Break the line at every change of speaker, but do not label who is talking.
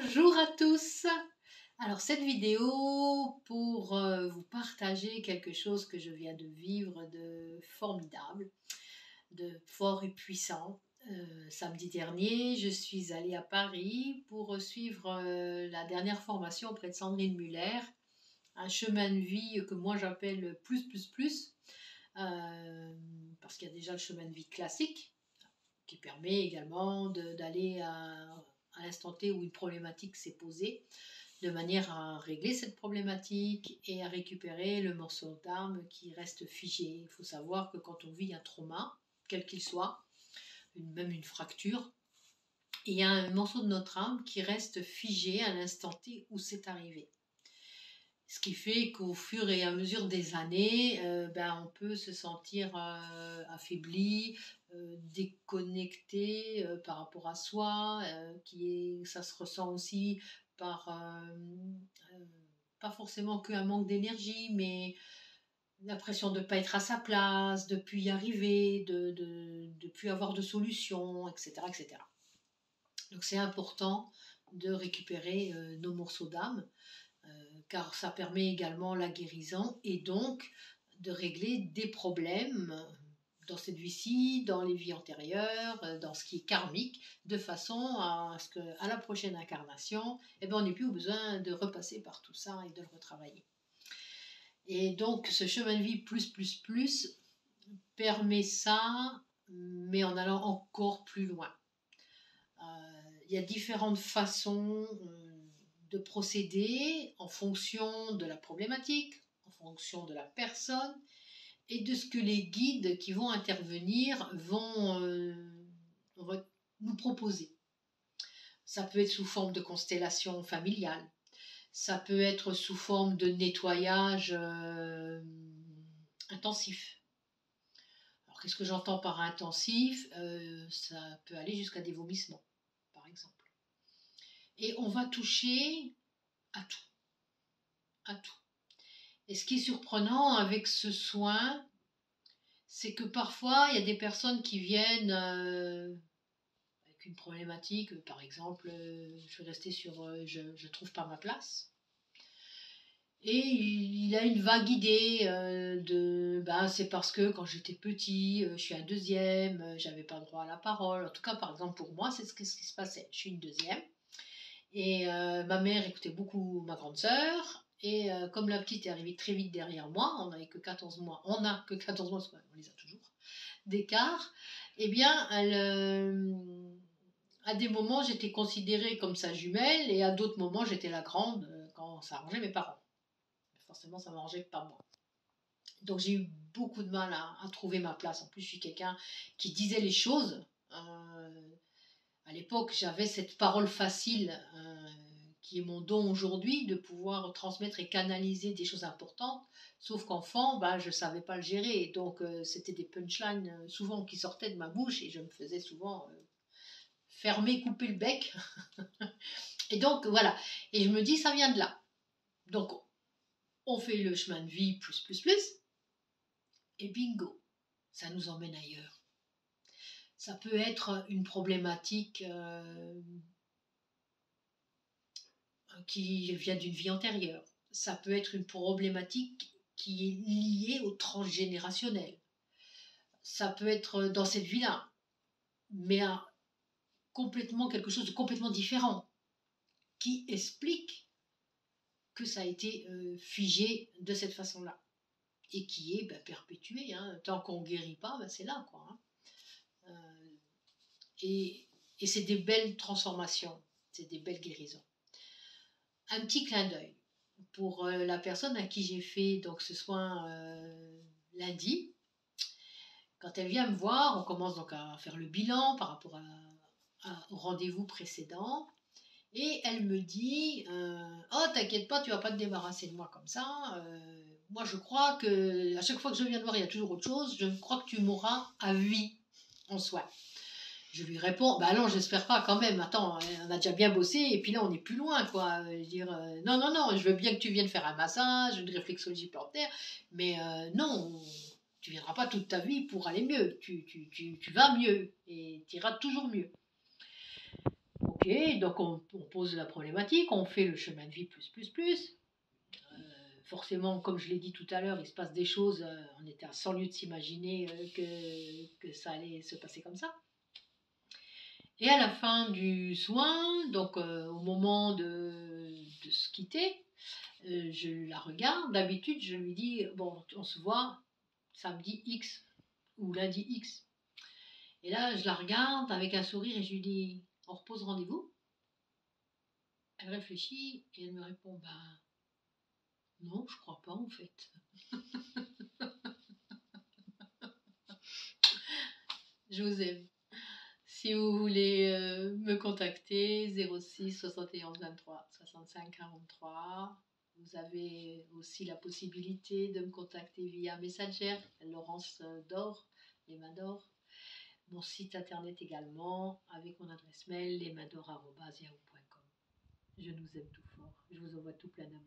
Bonjour à tous. Alors cette vidéo pour vous partager quelque chose que je viens de vivre de formidable, de fort et puissant. Samedi dernier, je suis allée à Paris pour suivre la dernière formation auprès de Sandrine Muller, un chemin de vie que moi j'appelle plus, parce qu'il y a déjà le chemin de vie classique qui permet également d'aller à l'instant T où une problématique s'est posée, de manière à régler cette problématique et à récupérer le morceau d'âme qui reste figé. Il faut savoir que quand on vit un trauma, quel qu'il soit, même une fracture, il y a un morceau de notre âme qui reste figé à l'instant T où c'est arrivé. Ce qui fait qu'au fur et à mesure des années, on peut se sentir affaibli, déconnecté par rapport à soi, ça se ressent aussi par, pas forcément qu'un manque d'énergie, mais l'impression de ne pas être à sa place, de ne plus y arriver, de ne plus avoir de solution, etc., etc. Donc c'est important de récupérer nos morceaux d'âme, car ça permet également la guérison et donc de régler des problèmes dans cette vie-ci, dans les vies antérieures, dans ce qui est karmique, de façon à ce qu'à la prochaine incarnation, on n'ait plus besoin de repasser par tout ça et de le retravailler. Et donc ce chemin de vie plus permet ça, mais en allant encore plus loin. Il y a différentes façons de procéder en fonction de la problématique, en fonction de la personne et de ce que les guides qui vont intervenir vont nous proposer. Ça peut être sous forme de constellation familiale, ça peut être sous forme de nettoyage intensif. Alors qu'est-ce que j'entends par intensif? Ça peut aller jusqu'à des vomissements, par exemple. Et on va toucher à tout. À tout. Et ce qui est surprenant avec ce soin, c'est que parfois, il y a des personnes qui viennent avec une problématique. Par exemple, je vais rester sur je ne trouve pas ma place. Et il a une vague idée c'est parce que quand j'étais petit, je suis un deuxième, j'avais pas droit à la parole. En tout cas, par exemple, pour moi, c'est ce qui se passait. Je suis une deuxième. Et ma mère écoutait beaucoup ma grande sœur. Et comme la petite est arrivée très vite derrière moi, on n'a que 14 mois, parce qu'on les a toujours, d'écart, à des moments j'étais considérée comme sa jumelle et à d'autres moments j'étais la grande quand ça arrangeait mes parents. Forcément ça m'arrangeait pas moi. Donc j'ai eu beaucoup de mal à trouver ma place. En plus je suis quelqu'un qui disait les choses. À l'époque j'avais cette parole facile qui est mon don aujourd'hui, de pouvoir transmettre et canaliser des choses importantes, sauf qu'enfant, je ne savais pas le gérer, donc c'était des punchlines souvent qui sortaient de ma bouche, et je me faisais souvent fermer, couper le bec, et donc voilà, et je me dis, ça vient de là. Donc, on fait le chemin de vie plus, et bingo, ça nous emmène ailleurs. Ça peut être une problématique qui vient d'une vie antérieure. Ça peut être une problématique qui est liée au transgénérationnel. Ça peut être dans cette vie-là, mais complètement quelque chose de complètement différent, qui explique que ça a été figé de cette façon-là, et qui est perpétué. Tant qu'on ne guérit pas, c'est là, quoi. Et c'est des belles transformations, c'est des belles guérisons. Un petit clin d'œil pour la personne à qui j'ai fait donc ce soin lundi. Quand elle vient me voir, on commence donc à faire le bilan par rapport au rendez-vous précédent. Et elle me dit oh, t'inquiète pas, tu vas pas te débarrasser de moi comme ça. Moi, je crois que à chaque fois que je viens te voir, il y a toujours autre chose. Je crois que tu m'auras à vie en soin. Je lui réponds, non, j'espère pas quand même. Attends, on a déjà bien bossé et puis là, on est plus loin, quoi. Je veux dire, non, je veux bien que tu viennes faire un massage, une réflexologie plantaire, mais non, tu viendras pas toute ta vie pour aller mieux. Tu vas mieux et tu iras toujours mieux. Ok, Ok, donc on pose la problématique, on fait le chemin de vie plus. Forcément, comme je l'ai dit tout à l'heure, il se passe des choses, on était à 100 lieues de s'imaginer que ça allait se passer comme ça. Et à la fin du soin, donc au moment de se quitter, je la regarde. D'habitude, je lui dis, bon, on se voit samedi X ou lundi X. Et là, je la regarde avec un sourire et je lui dis, on repose rendez-vous. Elle réfléchit et elle me répond, bah non, je crois pas en fait. Je vous aime. Si vous voulez me contacter, 06 71 23 65 43. Vous avez aussi la possibilité de me contacter via Messenger, Laurence d'Or, les mains d'or. Mon site internet également, avec mon adresse mail, lesmaindor@yahoo.com. Je nous aime tout fort. Je vous envoie tout plein d'amour.